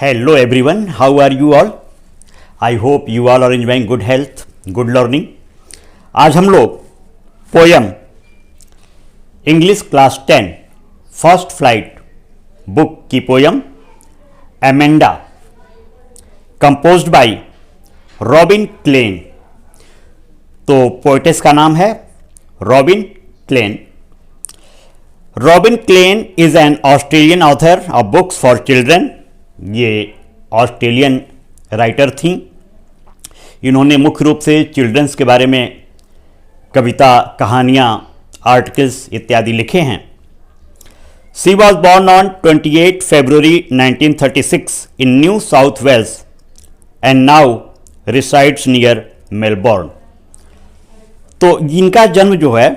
Hello everyone, how are you all? I hope you all are enjoying good health, good learning. आज हम लोग poem English class 10 first flight book की poem Amanda composed by Robin Klein. तो poetess का नाम है Robin Klein. Robin Klein is an Australian author of books for children. ये Australian writer थी। इन्होंने मुख्य रूप से चिल्ड्रंस के बारे में कविता, कहानियाँ, आर्टिकल्स इत्यादि लिखे हैं। She was born on 28 February 1936 in New South Wales and now resides near Melbourne. तो इनका जन्म जो है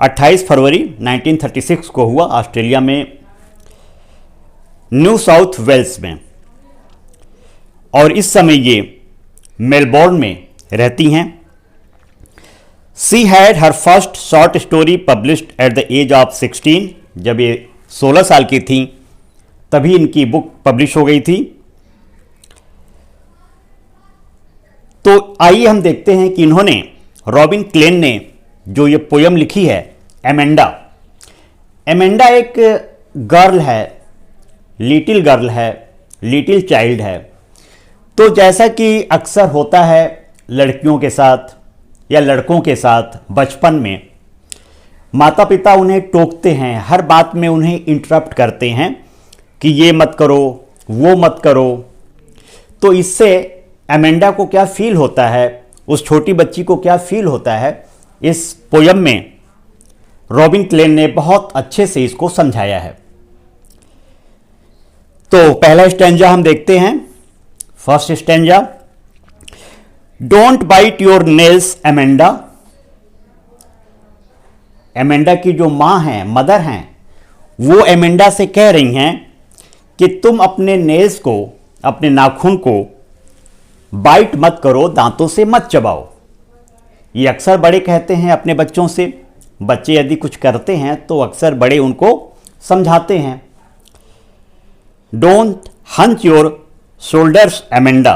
28 फरवरी 1936 को हुआ ऑस्ट्रेलिया में न्यू साउथ वेल्स में, और इस समय ये मेलबोर्न में रहती हैं। She had her first short story published at the age of 16। जब ये 16 साल की थी तभी इनकी बुक पब्लिश हो गई थी। तो आइए हम देखते हैं कि इन्होंने, रॉबिन क्लेन ने जो ये पोयम लिखी है एमेंडा। एमेंडा एक गर्ल है, लिटिल गर्ल है, लिटिल चाइल्ड है। तो जैसा कि अक्सर होता है लड़कियों के साथ या लड़कों के साथ बचपन में, माता पिता उन्हें टोकते हैं, हर बात में उन्हें इंटरप्ट करते हैं कि ये मत करो, वो मत करो। तो इससे एमेंडा को क्या फील होता है, उस छोटी बच्ची को क्या फील होता है, इस पोयम में रॉबिन क्लेन ने बहुत अच्छे से इसको समझाया है। तो पहला स्टैंजा हम देखते हैं। First stanza, don't bite your nails Amanda. Amanda की जो मां हैं, मदर हैं, वो एमेंडा से कह रही हैं कि तुम अपने नेल्स को, अपने नाखून को बाइट मत करो, दांतों से मत चबाओ। ये अक्सर बड़े कहते हैं अपने बच्चों से। बच्चे यदि कुछ करते हैं तो अक्सर बड़े उनको समझाते हैं। Don't hunch your shoulders Amanda.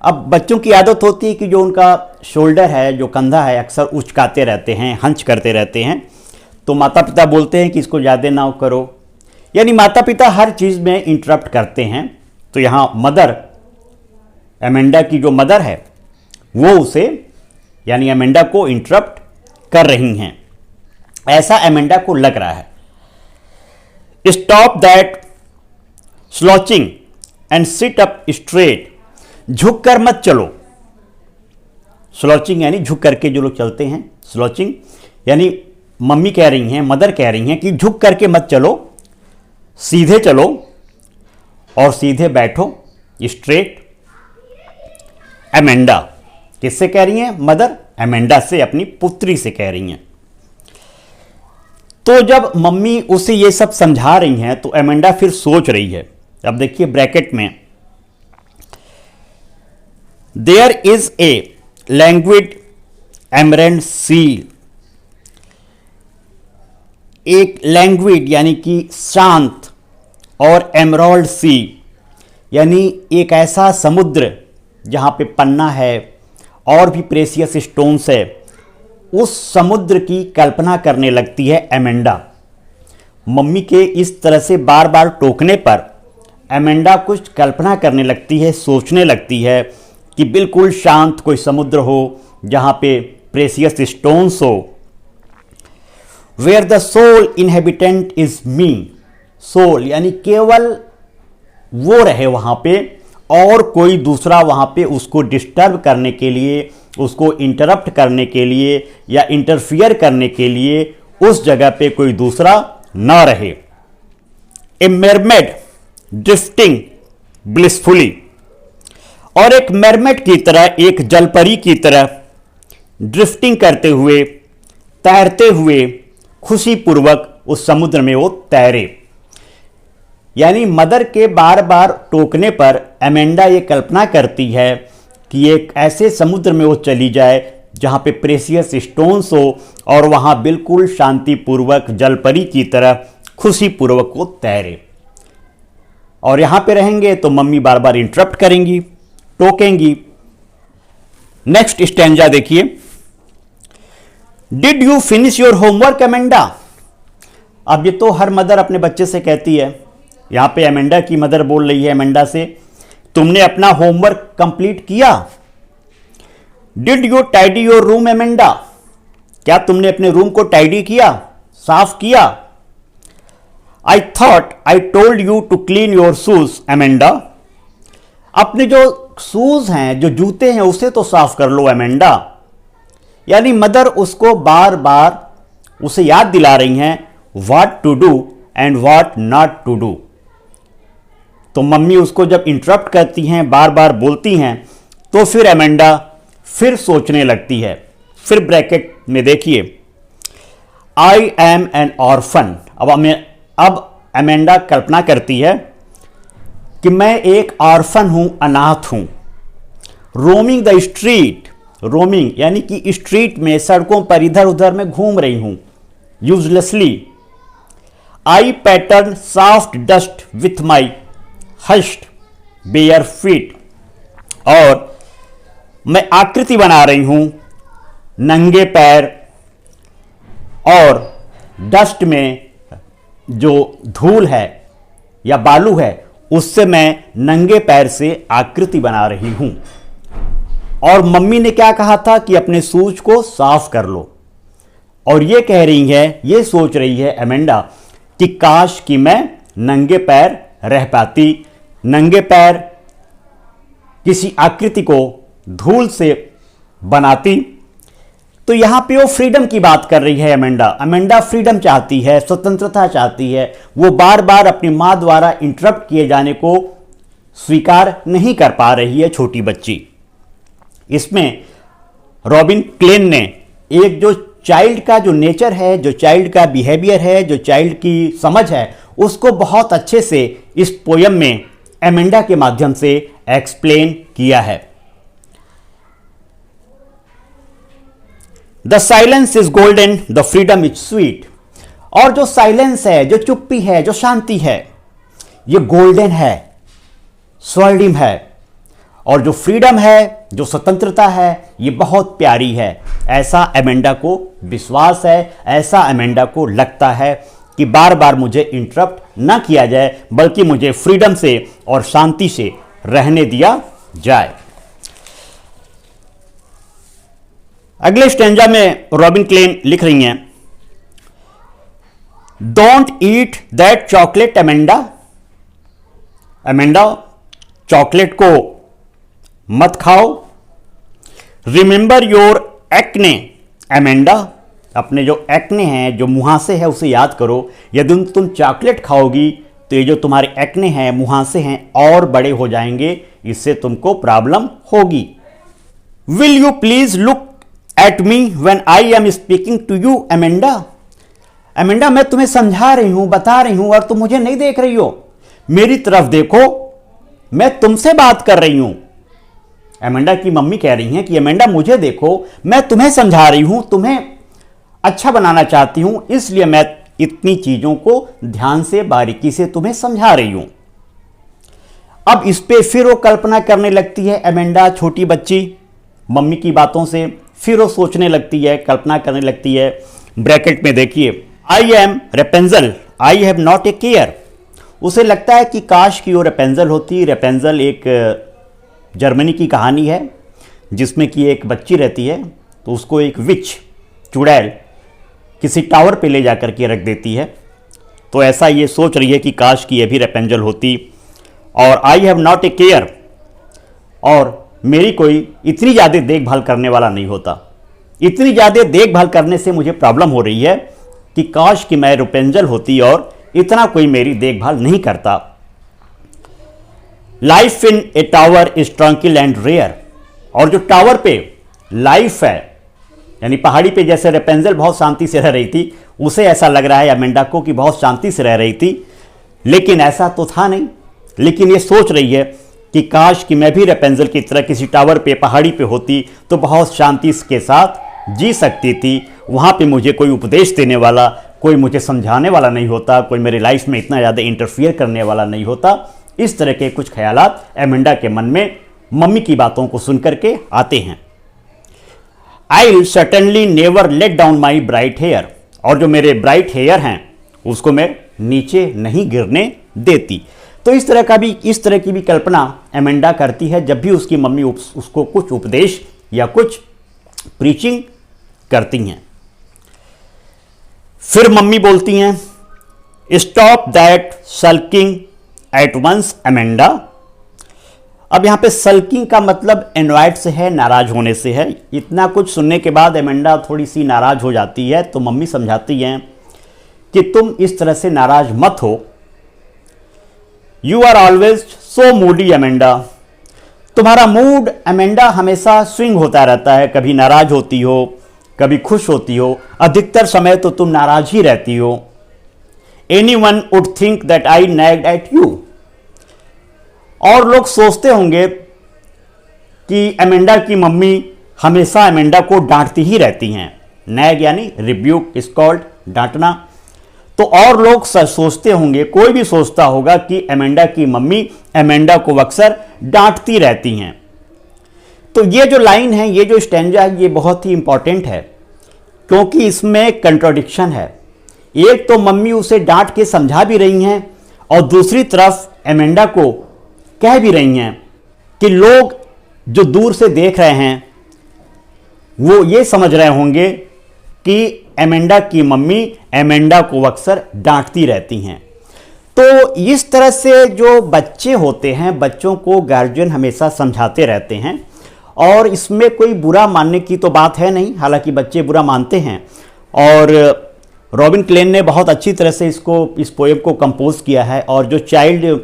अब बच्चों की आदत होती है कि जो उनका शोल्डर है, जो कंधा है, अक्सर उचकाते रहते हैं, हंच करते रहते हैं। तो माता पिता बोलते हैं कि इसको ज़्यादा ना करो, यानी माता पिता हर चीज़ में इंटरप्ट करते हैं। तो यहाँ मदर, एमेंडा की जो मदर है वो उसे, यानी एमेंडा को इंटरप्ट कर रही हैं, ऐसा एमेंडा को लग रहा है। Stop that slouching and sit up straight. झुक कर मत चलो। स्लॉचिंग यानी झुक करके जो लोग चलते हैं, स्लॉचिंग यानी मम्मी कह रही हैं, मदर कह रही हैं कि झुक करके मत चलो, सीधे चलो और सीधे बैठो, स्ट्रेट। एमेंडा किससे कह रही हैं? मदर एमेंडा से, अपनी पुत्री से कह रही हैं। तो जब मम्मी उसे ये सब समझा रही हैं तो एमेंडा फिर सोच रही है। अब देखिए ब्रैकेट में, देयर इज ए लैंग्वेड एमरेंड सी। एक लैंग्वेड यानी कि शांत, और एमराल्ड सी यानी एक ऐसा समुद्र जहां पे पन्ना है और भी प्रेशियस स्टोन्स है। उस समुद्र की कल्पना करने लगती है एमेंडा। मम्मी के इस तरह से बार बार टोकने पर एमेंडा कुछ कल्पना करने लगती है, सोचने लगती है कि बिल्कुल शांत कोई समुद्र हो जहाँ पे प्रेशियस स्टोन्स हो। Where the soul inhabitant is me. Soul यानी केवल वो रहे वहाँ पे, और कोई दूसरा वहाँ पे उसको डिस्टर्ब करने के लिए, उसको इंटरप्ट करने के लिए या इंटरफियर करने के लिए उस जगह पे कोई दूसरा ना रहे। ए मेरमेड ड्रिफ्टिंग ब्लिसफुली। और एक मेरमेड की तरह, एक जलपरी की तरह ड्रिफ्टिंग करते हुए, तैरते हुए खुशीपूर्वक उस समुद्र में वो तैरे। यानी मदर के बार बार टोकने पर एमेंडा ये कल्पना करती है कि एक ऐसे समुद्र में वो चली जाए जहाँ पे प्रेशियस स्टोन्स हो और वहाँ बिल्कुल शांतिपूर्वक जलपरी की तरह खुशीपूर्वक वो तैरे। और यहां पे रहेंगे तो मम्मी बार बार इंटरप्ट करेंगी, टोकेंगी। नेक्स्ट स्टैंजा देखिए, did you finish your homework Amanda. अब ये तो हर मदर अपने बच्चे से कहती है, यहां पे एमेंडा की मदर बोल रही है एमेंडा से, तुमने अपना होमवर्क कंप्लीट किया। Did you tidy your room Amanda, क्या तुमने अपने रूम को टाइडी किया, साफ किया। I thought I told you to clean your shoes Amanda, अपने जो शूज हैं, जो जूते हैं, उसे तो साफ कर लो एमेंडा। यानी मदर उसको बार बार उसे याद दिला रही हैं what to do and what not to do. तो मम्मी उसको जब इंटरप्ट करती हैं, बार बार बोलती हैं, तो फिर एमेंडा फिर सोचने लगती है। फिर ब्रैकेट में देखिए, आई एम एन ऑर्फन। अब एमेंडा कल्पना करती है कि मैं एक ऑर्फन हूं, अनाथ हूं। रोमिंग द स्ट्रीट, रोमिंग यानी कि स्ट्रीट में, सड़कों पर इधर उधर मैं घूम रही हूं uselessly. I pattern soft dust with my hushed bare feet, और मैं आकृति बना रही हूं नंगे पैर, और डस्ट में जो धूल है या बालू है उससे मैं नंगे पैर से आकृति बना रही हूं। और मम्मी ने क्या कहा था कि अपने शूज को साफ कर लो, और ये कह रही है, ये सोच रही है एमेंडा कि काश कि मैं नंगे पैर रह पाती, नंगे पैर किसी आकृति को धूल से बनाती। तो यहां पे वो फ्रीडम की बात कर रही है एमेंडा। एमेंडा फ्रीडम चाहती है, स्वतंत्रता चाहती है। वो बार बार अपनी मां द्वारा इंटरप्ट किए जाने को स्वीकार नहीं कर पा रही है छोटी बच्ची। इसमें रॉबिन क्लेन ने एक जो चाइल्ड का जो नेचर है, जो चाइल्ड का बिहेवियर है, जो चाइल्ड की समझ है, उसको बहुत अच्छे से इस पोयम में एमेंडा के माध्यम से एक्सप्लेन किया है। The silence is golden, the freedom is sweet. और जो साइलेंस है, जो चुप्पी है, जो शांति है, ये गोल्डन है, स्वर्णिम है। और जो फ्रीडम है, जो स्वतंत्रता है, ये बहुत प्यारी है। ऐसा एमेंडा को विश्वास है, ऐसा एमेंडा को लगता है कि बार बार मुझे इंटरप्ट ना किया जाए, बल्कि मुझे फ्रीडम से और शांति से रहने दिया जाए। अगले स्टेंजा में रॉबिन क्लेन लिख रही हैं, don't eat that chocolate Amanda. Amanda, chocolate को मत खाओ। रिमेंबर योर एक्ने एमेंडा, अपने जो एक्ने हैं, जो मुहासे हैं, उसे याद करो। यदि तुम चॉकलेट खाओगी तो ये जो तुम्हारे एक्ने हैं, मुहासे हैं, और बड़े हो जाएंगे, इससे तुमको प्रॉब्लम होगी। Will you please look at me when I am speaking to you Amanda. Amanda, मैं तुम्हें समझा रही हूं, बता रही हूं, और तुम मुझे नहीं देख रही हो। मेरी तरफ देखो, मैं तुमसे बात कर रही हूं। एमेंडा की मम्मी कह रही हैं कि एमेंडा मुझे देखो, मैं तुम्हें समझा रही हूं, तुम्हें अच्छा बनाना चाहती हूं, इसलिए मैं इतनी चीजों को ध्यान से, बारीकी से तुम्हें समझा रही हूं। अब इस पे फिर वो कल्पना करने लगती है एमेंडा, छोटी बच्ची, मम्मी की बातों से फिर वो सोचने लगती है, कल्पना करने लगती है। ब्रैकेट में देखिए, I am Rapunzel, I have not a care. उसे लगता है कि काश की वो रेपेंजल होती। रेपेंजल एक जर्मनी की कहानी है जिसमें कि एक बच्ची रहती है, तो उसको एक विच, चुड़ैल, किसी टावर पे ले जाकर के रख देती है। तो ऐसा ये सोच रही है कि काश की ये भी रेपेंजल होती। और आई हैव नॉट ए केयर, और मेरी कोई इतनी ज़्यादा देखभाल करने वाला नहीं होता। इतनी ज़्यादा देखभाल करने से मुझे प्रॉब्लम हो रही है कि काश कि मैं रेपेंजल होती और इतना कोई मेरी देखभाल नहीं करता। Life in a tower is tranquil and rare. और जो टावर पे लाइफ है, यानी पहाड़ी पे जैसे रेपेंजल बहुत शांति से रह रही थी, उसे ऐसा लग रहा है एमेंडा को कि बहुत शांति से रह रही थी, लेकिन ऐसा तो था नहीं। लेकिन ये सोच रही है कि काश कि मैं भी रेपेंजल की तरह किसी टावर पे, पहाड़ी पे होती तो बहुत शांति के साथ जी सकती थी। वहाँ पे मुझे कोई उपदेश देने वाला, कोई मुझे समझाने वाला नहीं होता, कोई मेरी लाइफ में इतना ज़्यादा इंटरफियर करने वाला नहीं होता। इस तरह के कुछ ख्यालात एमेंडा के मन में मम्मी की बातों को सुनकर के आते हैं। I will certainly never let down my bright hair, और जो मेरे ब्राइट हेयर हैं उसको मैं नीचे नहीं गिरने देती। तो इस तरह की भी कल्पना एमेंडा करती है जब भी उसकी मम्मी उसको कुछ उपदेश या कुछ प्रीचिंग करती हैं। फिर मम्मी बोलती हैं, stop that sulking at once Amanda. अब यहां पे सल्किंग का मतलब एनॉयड से है, नाराज होने से है। इतना कुछ सुनने के बाद एमेंडा थोड़ी सी नाराज हो जाती है, तो मम्मी समझाती हैं कि तुम इस तरह से नाराज मत हो। You are always so moody Amanda, तुम्हारा मूड एमेंडा हमेशा स्विंग होता रहता है, कभी नाराज होती हो, कभी खुश होती हो, अधिकतर समय तो तुम नाराज ही रहती हो। Anyone would think that I nagged at you, और लोग सोचते होंगे कि एमेंडा की मम्मी हमेशा एमेंडा को डांटती ही रहती हैं। नैग यानी रिब्यूक इज कॉल्ड, डांटना। तो और लोग सोचते होंगे, कोई भी सोचता होगा कि एमेंडा की मम्मी एमेंडा को अक्सर डांटती रहती हैं। तो ये जो लाइन है, ये जो स्टैंजा है, ये बहुत ही इंपॉर्टेंट है क्योंकि इसमें कंट्राडिक्शन है। एक तो मम्मी उसे डांट के समझा भी रही हैं और दूसरी तरफ एमेंडा को कह भी रही हैं कि लोग जो दूर से देख रहे हैं वो ये समझ रहे होंगे कि एमेंडा की मम्मी एमेंडा को अक्सर डांटती रहती हैं। तो इस तरह से जो बच्चे होते हैं, बच्चों को गार्जियन हमेशा समझाते रहते हैं और इसमें कोई बुरा मानने की तो बात है नहीं, हालांकि बच्चे बुरा मानते हैं। और रॉबिन क्लेन ने बहुत अच्छी तरह से इस पोएम को कंपोज किया है और जो चाइल्ड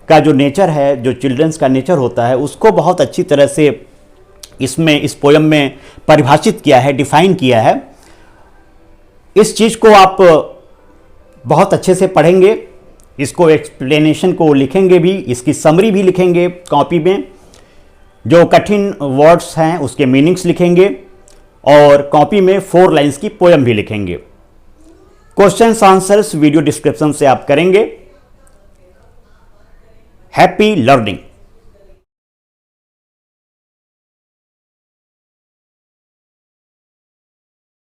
का जो नेचर है, जो चिल्ड्रंस का नेचर होता है, उसको बहुत अच्छी तरह से इस पोएम में परिभाषित किया है, डिफाइन किया है। इस चीज़ को आप बहुत अच्छे से पढ़ेंगे, इसको एक्सप्लेनेशन को लिखेंगे भी, इसकी समरी भी लिखेंगे कॉपी में, जो कठिन वर्ड्स हैं उसके मीनिंग्स लिखेंगे और कॉपी में 4 लाइन्स की पोएम भी लिखेंगे। क्वेश्चंस आंसर्स वीडियो डिस्क्रिप्शन से आप करेंगे। Happy learning.